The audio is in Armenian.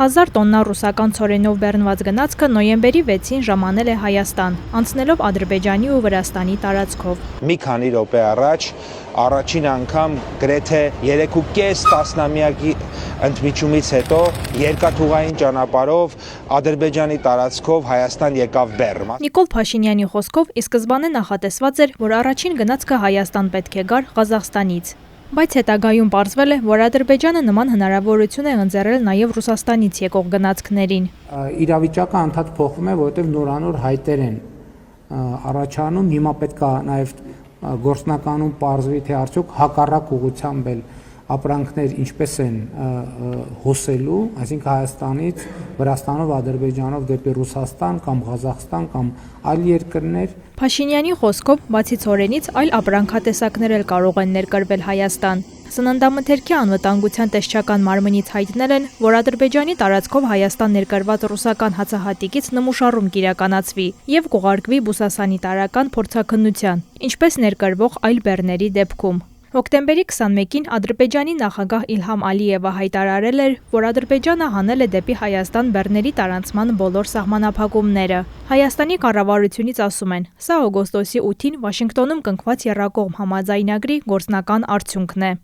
1000 տոննա ռուսական ցորենով բեռնված գնացքը նոյեմբերի 6-ին ժամանել է Հայաստան, անցնելով Ադրբեջանի ու Վրաստանի տարածքով։ Մի քանի րոպե առաջ առաջին անգամ գրեթե 3.5 տասնամյակի ընդմիջումից հետո երկաթուղային ճանապարհով Ադրբեջանի տարածքով Հայաստան եկավ բեռ։ Նիկոլ Փաշինյանի խոսքով ի սկզբանե նախատեսված էր, որ առաջին գնացքը Հայաստան պետք է գար Ղազախստանից։ Բայց հետագայում պարզվել է, որ Ադրբեջանը նման հնարավորություն է ընձեռել նաև Ռուսաստանից եկող գնացքներին։ Իրավիճակը անդադ փոխվում է, որովհետև նորանոր հայտեր են առաջանում, հիմա պետք է նաև գործնականում պարզվի, թե արդյոք հակառակ ուղղությամբ էլ ապրանքներ ինչպես են հոսելու, այսինքն Հայաստանից, Վրաստանով, Ադրբեջանով դեպի Ռուսաստան կամ Ղազախստան կամ այլ երկրներ։ Փաշինյանի խոսքով, բացի ցորենից, այլ ապրանքատեսակներ էլ կարող են ներկրվել Հայաստան։ Սննդամթերքի անվտանգության տեսչական մարմնից հայտնել են, որ Ադրբեջանի տարածքով Հայաստան ներկրված ռուսական հացահատիկից նմուշառում կիրականացվի եւ կուղարկվի բուսասանիտարական փորձաքննության, ինչպես ներկրվող այլ բեռների դեպքում։ Հոկտեմբերի 21-ին Ադրբեջանի նախագահ Իլհամ Ալիևը հայտարարել էր, որ Ադրբեջանը հանել է դեպի Հայաստան բեռների տարանցման բոլոր սահմանափակումները։ Հայաստանի կառավարությունից ասում են, սա օգոստոսի 8-ին Վաշինգտոնում կնքված եռակողմ համաձայնագրի գործնական արդյունքն է։